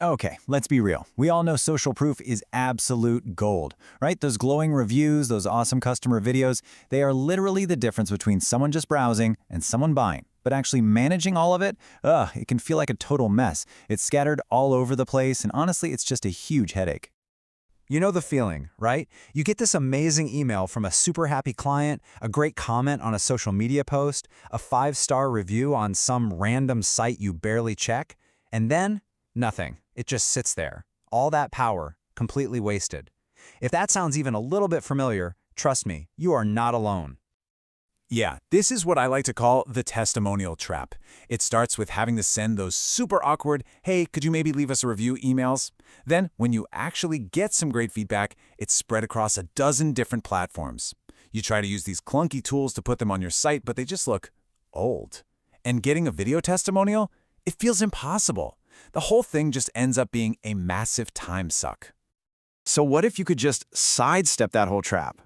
Okay, let's be real. We all know social proof is absolute gold, right? Those glowing reviews, those awesome customer videos, they are literally the difference between someone just browsing and someone buying. But actually managing all of it, it can feel like a total mess. It's scattered all over the place, and honestly, it's just a huge headache. You know the feeling, right? You get this amazing email from a super happy client, a great comment on a social media post, a 5-star review on some random site you barely check, and then nothing. It just sits there. All that power, completely wasted. If that sounds even a little bit familiar, trust me, you are not alone. Yeah, this is what I like to call the testimonial trap. It starts with having to send those super awkward, hey, could you maybe leave us a review emails? Then, when you actually get some great feedback, it's spread across a dozen different platforms. You try to use these clunky tools to put them on your site, but they just look old. And getting a video testimonial? It feels impossible. The whole thing just ends up being a massive time suck. So what if you could just sidestep that whole trap?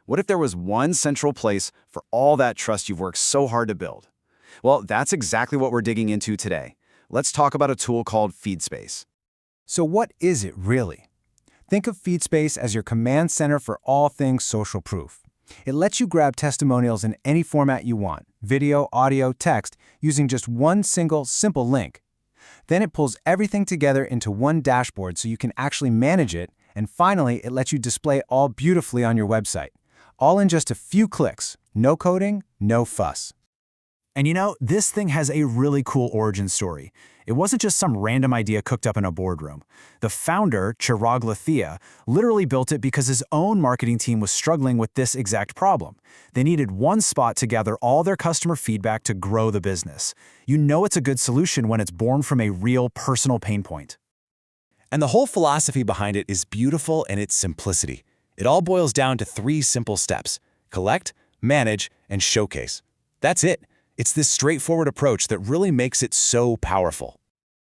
What if there was one central place for all that trust you've worked so hard to build? Well, that's exactly what we're digging into today. Let's talk about a tool called Feedspace. So what is it really? Think of Feedspace as your command center for all things social proof. It lets you grab testimonials in any format you want, video, audio, text, using just one single, simple link. Then it pulls everything together into one dashboard so you can actually manage it, and finally, it lets you display it all beautifully on your website. All in just a few clicks. No coding, no fuss. And you know, this thing has a really cool origin story. It wasn't just some random idea cooked up in a boardroom. The founder, Chirag Lathia, literally built it because his own marketing team was struggling with this exact problem. They needed one spot to gather all their customer feedback to grow the business. You know it's a good solution when it's born from a real personal pain point. And the whole philosophy behind it is beautiful in its simplicity. It all boils down to 3 simple steps: collect, manage, and showcase. That's it. It's this straightforward approach that really makes it so powerful.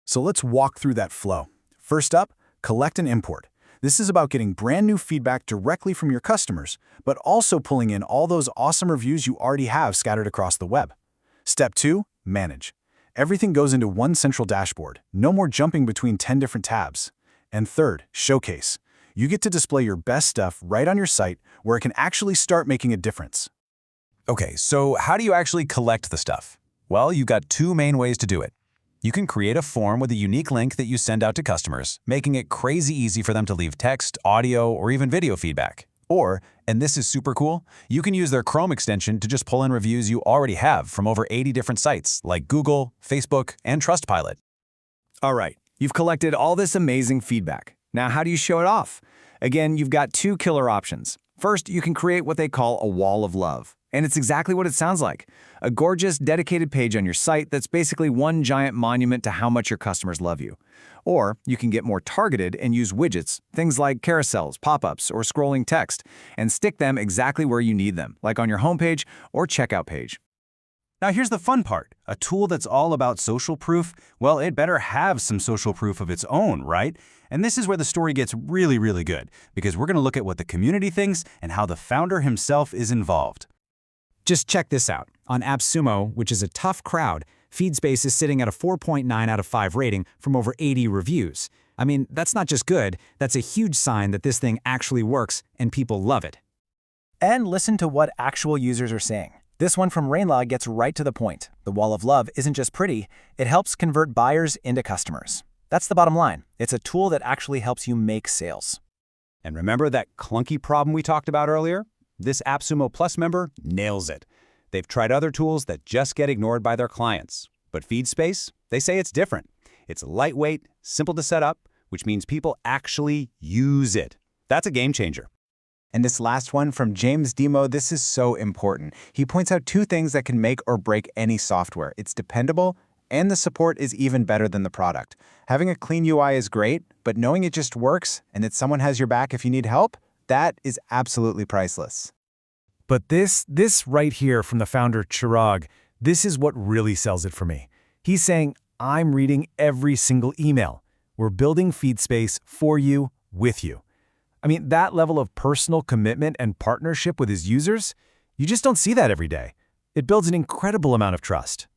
So let's walk through that flow. First up, collect and import. This is about getting brand new feedback directly from your customers, but also pulling in all those awesome reviews you already have scattered across the web. Step 2, manage. Everything goes into one central dashboard. No more jumping between 10 different tabs. And third, showcase. You get to display your best stuff right on your site where it can actually start making a difference. Okay, so how do you actually collect the stuff? Well, you've got 2 main ways to do it. You can create a form with a unique link that you send out to customers, making it crazy easy for them to leave text, audio, or even video feedback. Or, and this is super cool, you can use their Chrome extension to just pull in reviews you already have from over 80 different sites like Google, Facebook, and Trustpilot. All right, you've collected all this amazing feedback. Now, how do you show it off? Again, you've got 2 killer options. First, you can create what they call a wall of love. And it's exactly what it sounds like. A gorgeous, dedicated page on your site that's basically one giant monument to how much your customers love you. Or you can get more targeted and use widgets, things like carousels, pop-ups, or scrolling text, and stick them exactly where you need them, like on your homepage or checkout page. Now here's the fun part. A tool that's all about social proof, well, it better have some social proof of its own, right? And this is where the story gets really, really good, because we're going to look at what the community thinks and how the founder himself is involved. Just check this out. On AppSumo, which is a tough crowd, Feedspace is sitting at a 4.9 out of 5 rating from over 80 reviews. I mean, that's not just good, that's a huge sign that this thing actually works and people love it. And listen to what actual users are saying. This one from Rainlaw gets right to the point. The wall of love isn't just pretty, it helps convert buyers into customers. That's the bottom line. It's a tool that actually helps you make sales. And remember that clunky problem we talked about earlier? This AppSumo Plus member nails it. They've tried other tools that just get ignored by their clients. But Feedspace, they say it's different. It's lightweight, simple to set up, which means people actually use it. That's a game changer. And this last one from James Demo, this is so important. He points out 2 things that can make or break any software. It's dependable, and the support is even better than the product. Having a clean UI is great, but knowing it just works and that someone has your back if you need help, that is absolutely priceless. But this right here from the founder, Chirag, this is what really sells it for me. He's saying, I'm reading every single email. We're building Feedspace for you, with you. I mean, that level of personal commitment and partnership with his users, you just don't see that every day. It builds an incredible amount of trust.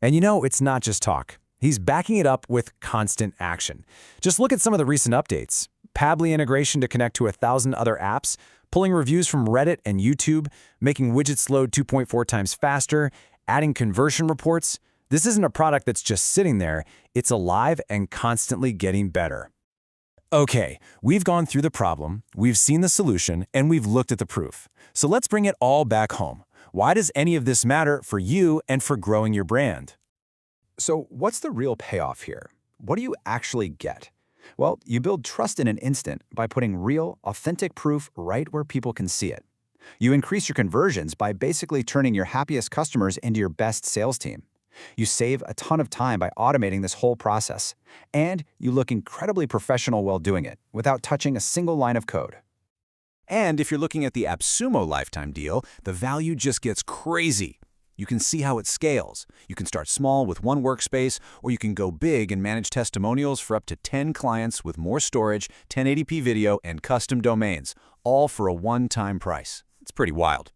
And you know, it's not just talk. He's backing it up with constant action. Just look at some of the recent updates. Pabbly integration to connect to 1,000 other apps, pulling reviews from Reddit and YouTube, making widgets load 2.4 times faster, adding conversion reports. This isn't a product that's just sitting there. It's alive and constantly getting better. Okay, we've gone through the problem, we've seen the solution, and we've looked at the proof. So let's bring it all back home. Why does any of this matter for you and for growing your brand? So what's the real payoff here? What do you actually get? Well, you build trust in an instant by putting real, authentic proof right where people can see it. You increase your conversions by basically turning your happiest customers into your best sales team. You save a ton of time by automating this whole process. And you look incredibly professional while doing it, without touching a single line of code. And if you're looking at the AppSumo Lifetime Deal, the value just gets crazy. You can see how it scales. You can start small with one workspace, or you can go big and manage testimonials for up to 10 clients with more storage, 1080p video, and custom domains, all for a one-time price. It's pretty wild.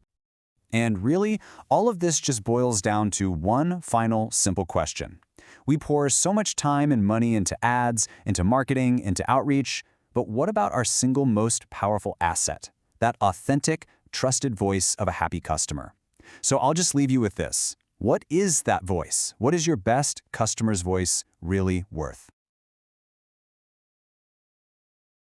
And really, all of this just boils down to one final simple question. We pour so much time and money into ads, into marketing, into outreach, but what about our single most powerful asset? That authentic, trusted voice of a happy customer. So I'll just leave you with this. What is that voice? What is your best customer's voice really worth?